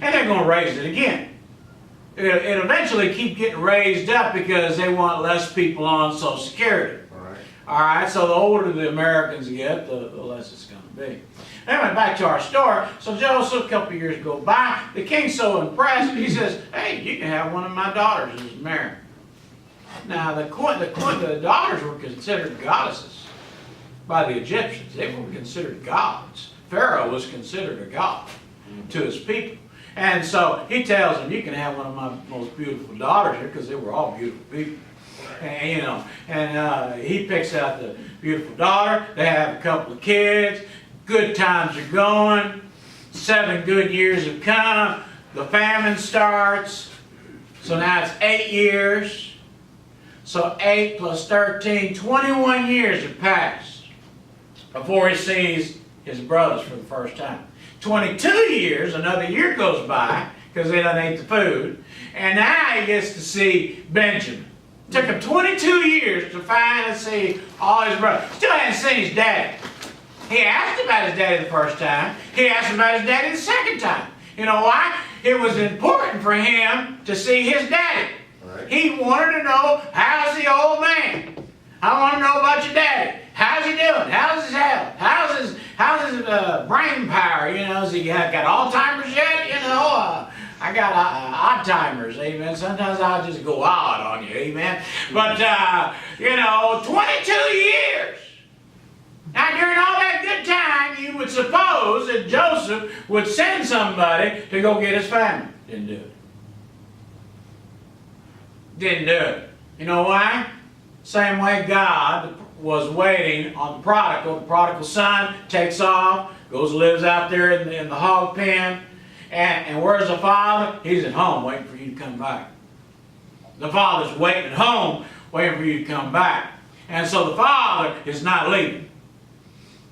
And they're going to raise it again. It'll eventually keep getting raised up because they want less people on Social Security. All right, so the older the Americans get, the less it's going to be. Anyway, back to our story. So Joseph, a couple of years go by. The king's so impressed, he says, hey, you can have one of my daughters as married. Now, the daughters were considered goddesses by the Egyptians. They were considered gods. Pharaoh was considered a god to his people. And so he tells them, you can have one of my most beautiful daughters here, because they were all beautiful people. And, you know, and he picks out the beautiful daughter. They have a couple of kids. Good times are going. 7 good years have come. The famine starts. So now it's 8 years. So 8 plus 13, 21 years have passed before he sees his brothers for the first time. 22 years, another year goes by, because they done ate the food. And now he gets to see Benjamin. Took him 22 years to find and see all his brothers. Still hadn't seen his daddy. He asked about his daddy the first time. He asked about his daddy the second time. You know why? It was important for him to see his daddy. Right. He wanted to know, how's the old man? I want to know about your daddy. How's he doing? How's his health? How's his brain power? You know, has he got Alzheimer's yet? You know, I got odd timers, amen. Sometimes I'll just go odd on you, amen. But, you know, 22 years. Now, during all that good time, you would suppose that Joseph would send somebody to go get his family. Didn't do it. Didn't do it. You know why? Same way God was waiting on the prodigal. The prodigal son takes off, goes lives out there in the hog pen. And where's the father? He's at home waiting for you to come back. The father's waiting at home waiting for you to come back. And so the father is not leaving.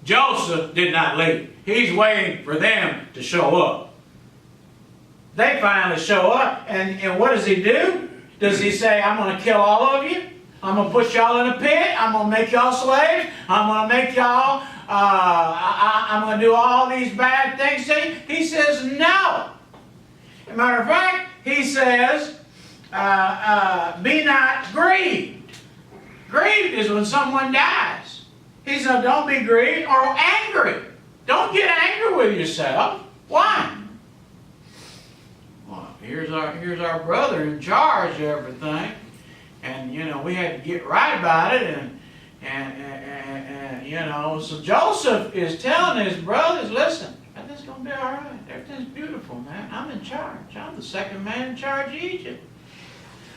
Joseph did not leave. He's waiting for them to show up. They finally show up, and what does he do? Does he say, I'm going to kill all of you? I'm going to put y'all in a pit. I'm going to make y'all slaves. I'm going to make y'all, I'm going to do all these bad things to you. He says, no. As a matter of fact, he says, be not grieved. Grieved is when someone dies. He said, don't be grieved or angry. Don't get angry with yourself. Why? Well, here's our brother in charge of everything. And, you know, we had to get right about it. And you know, so Joseph is telling his brothers, listen, everything's going to be all right. Everything's beautiful, man. I'm in charge. I'm the second man in charge of Egypt.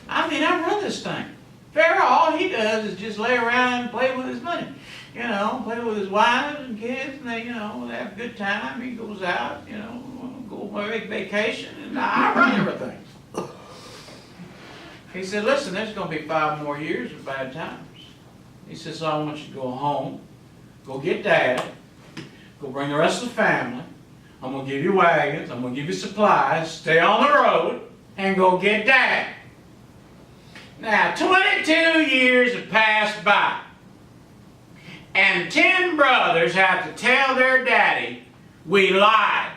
I mean, I run this thing. Pharaoh, all he does is just lay around and play with his money. You know, play with his wives and kids, and they, you know, they have a good time. He goes out, you know, go on a vacation, and I run everything. He said, listen, there's going to be 5 more years of bad times. He said, so I want you to go home, go get Dad, go bring the rest of the family. I'm going to give you wagons, I'm going to give you supplies, stay on the road, and go get Dad. Now, 22 years have passed by. And 10 brothers have to tell their daddy, we lied.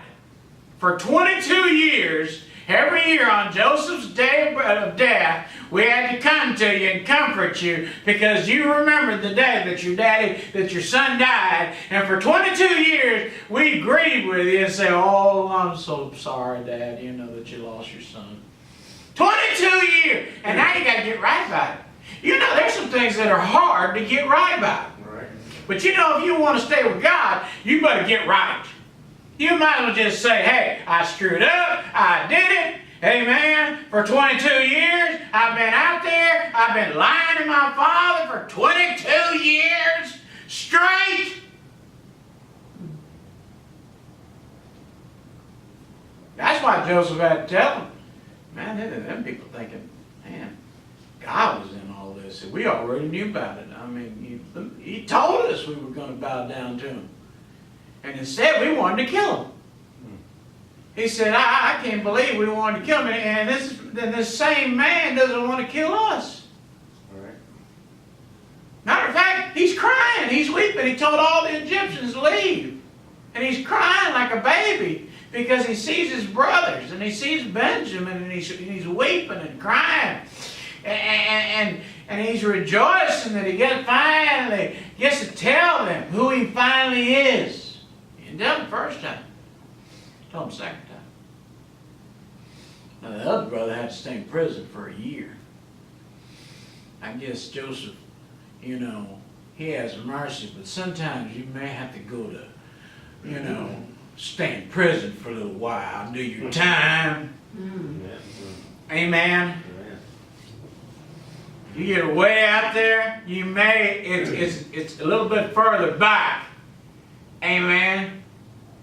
For 22 years, every year on Joseph's day of death, we had to come to you and comfort you because you remembered the day that your son died. And for 22 years, we grieved with you and say, oh, I'm so sorry, Dad, you know that you lost your son. 22 years! And now you got to get right by it. You know, there's some things that are hard to get right by. Right. But you know, if you want to stay with God, you better get right. You might as well just say, hey, I screwed up, I did it, amen. For 22 years, I've been out there, I've been lying to my father for 22 years straight. That's why Joseph had to tell them. Man, them people thinking, man, God was in all this. We already knew about it. I mean, he told us we were going to bow down to him. And instead, we wanted to kill him. He said, I can't believe we wanted to kill him. And this same man doesn't want to kill us. All right. Matter of fact, he's crying. He's weeping. He told all the Egyptians to leave. And he's crying like a baby because he sees his brothers, and he sees Benjamin, and he's weeping and crying, and he's rejoicing that he finally gets to tell them who he finally is. He didn't tell them the first time. He told them the second time. Now the other brother had to stay in prison for a year. I guess Joseph, you know, he has mercy, but sometimes you may have to go to, you know, stay in prison for a little while, do your time. Amen. You get way out there, you may, it's a little bit further back, amen,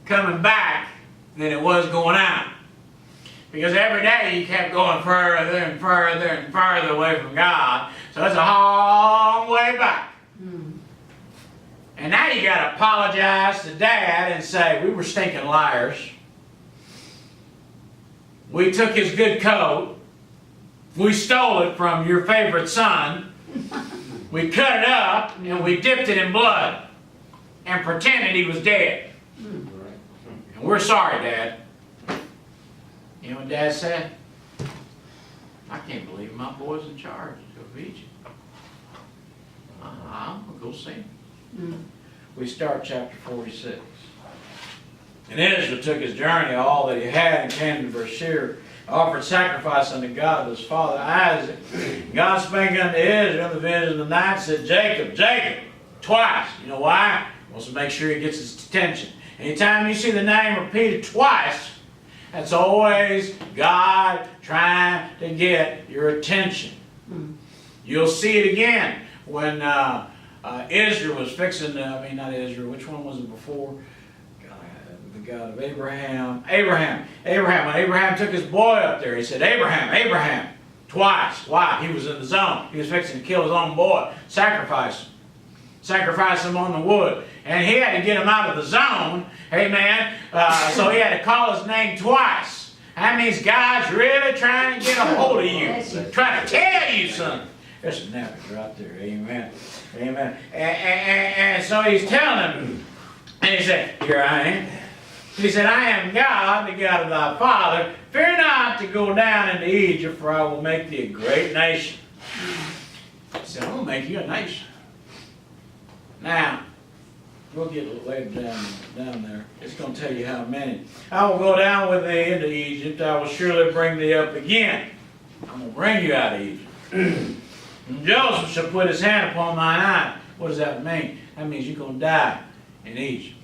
coming back than it was going out. Because every day you kept going further and further and further away from God. So it's a long way back. And now you got to apologize to Dad and say, we were stinking liars. We took his good coat. We stole it from your favorite son. We cut it up and we dipped it in blood and pretended he was dead. And we're sorry, Dad. You know what Dad said? I can't believe my boy's in charge of Egypt. I'm going to go see him. We start chapter 46. And Israel took his journey, all that he had, and came to Beersheba, offered sacrifice unto God of his father Isaac. God spake unto Israel in the vision of the night, said, Jacob, Jacob, twice. You know why? He wants to make sure he gets his attention. Anytime you see the name repeated twice, that's always God trying to get your attention. You'll see it again when Israel was fixing, not Israel, which one was it before? The God of Abraham. Abraham. When Abraham took his boy up there, he said, Abraham, Abraham, twice. Why? He was in the zone. He was fixing to kill his own boy. Sacrifice him on the wood. And he had to get him out of the zone. Amen. So he had to call his name twice. That means God's really trying to get a hold of you. Trying to tell you something. There's some nappers right there. Amen. Amen. And so he's telling him. And he said, here I am. He said, I am God, the God of thy father. Fear not to go down into Egypt, for I will make thee a great nation. He said, I'm going to make you a nation. Now, we'll get a little later down there. It's going to tell you how many. I will go down with thee into Egypt. I will surely bring thee up again. I'm going to bring you out of Egypt. And Joseph shall put his hand upon thine eye. What does that mean? That means you're going to die in Egypt.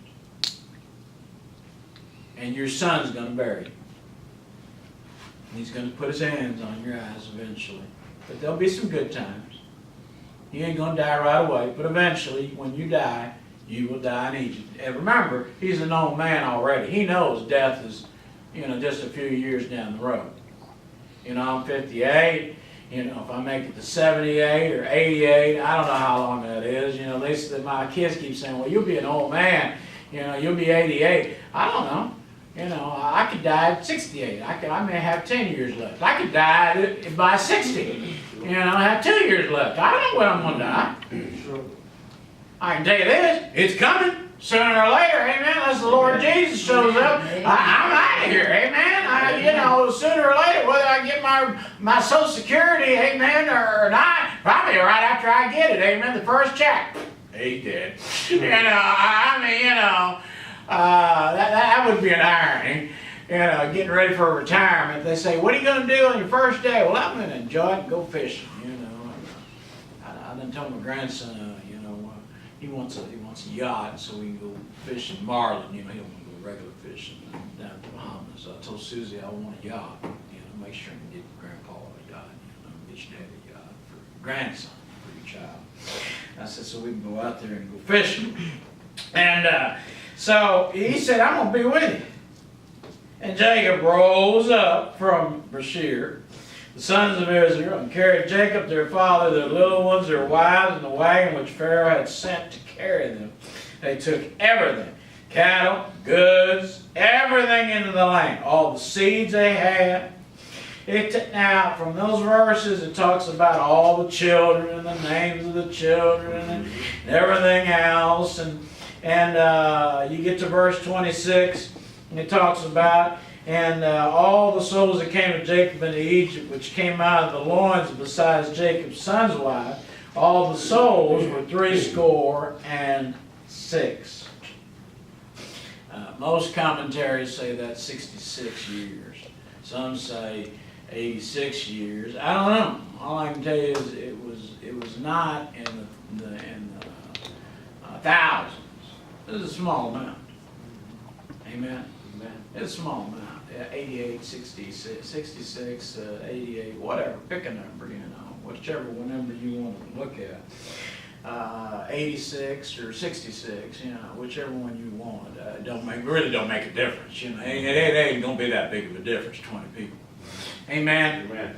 And your son's going to bury you. And he's going to put his hands on your eyes eventually. But there'll be some good times. You ain't going to die right away. But eventually, when you die, you will die in Egypt. And remember, he's a known man already. He knows death is, just a few years down the road. I'm 58. If I make it to 78 or 88, I don't know how long that is. My kids keep saying, well, you'll be an old man. You'll be 88. I don't know. I could die at 68. I may have 10 years left. I could die by 60. Have 2 years left. I don't know when I'm going to die. I can tell you this, it's coming sooner or later, amen. Unless the Lord Jesus shows up, I'm out of here, amen. Sooner or later, whether I get my Social Security, amen, or not, probably right after I get it, amen, the first check. He did. That would be an irony. Getting ready for retirement. They say, what are you going to do on your first day? Well, I'm going to enjoy it and go fishing, I done told my grandson, he wants a yacht so we can go fishing marlin. He don't want to go regular fishing down at the Bahamas. So I told Susie I want a yacht. Make sure I can get Grandpa a yacht. Get your dad a yacht for your grandson, for your child. I said, so we can go out there and go fishing. And so he said, I'm going to be with you. And Jacob rose up from Beersheba, the sons of Israel, and carried Jacob their father, their little ones, their wives, and the wagon which Pharaoh had sent to carry them. They took everything, cattle, goods, everything into the land, all the seeds they had. Now, from those verses, it talks about all the children and the names of the children and everything else. And you get to verse 26, And it talks about, and all the souls that came to Jacob into Egypt, which came out of the loins besides Jacob's son's wife, all the souls were 66. Most commentaries say that's 66 years. Some say 86 years. I don't know. All I can tell you is it was not in the thousands. It was a small amount. Amen. It's a small amount. 88, 66, 66, 88, whatever. Pick a number, whichever number you want to look at. 86 or 66, whichever one you want. Really don't make a difference. It ain't gonna be that big of a difference. 20 people. Amen. Amen.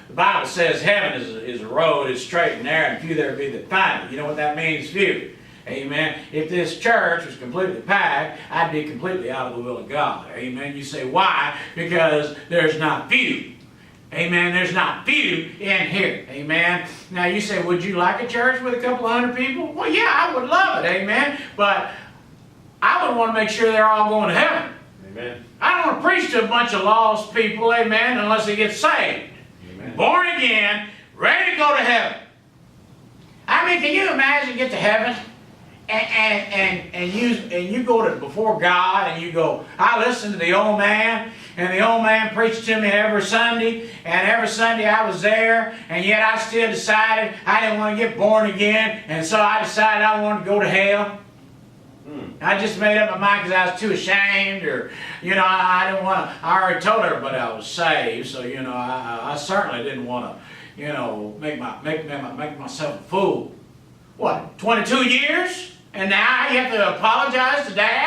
The Bible says heaven is a road, it's straight and narrow, and few there be that find it. You know what that means? Few. Amen. If this church was completely packed, I'd be completely out of the will of God. Amen. You say, why? Because there's not few. Amen. There's not few in here. Amen. Now you say, would you like a church with a couple of hundred people? Well, yeah, I would love it. Amen. But I would want to make sure they're all going to heaven. Amen. I don't want to preach to a bunch of lost people, amen, unless they get saved. Amen. Born again, ready to go to heaven. I mean, can you imagine you get to heaven and you go to before God and you go, I listened to the old man, and the old man preached to me every Sunday, and every Sunday I was there, and yet I still decided I didn't want to get born again, and so I decided I wanted to go to hell. I just made up my mind because I was too ashamed, or, I didn't want to, I already told everybody I was saved, so, I certainly didn't want to, make myself a fool. What, 22 years? And now you have to apologize to Dad?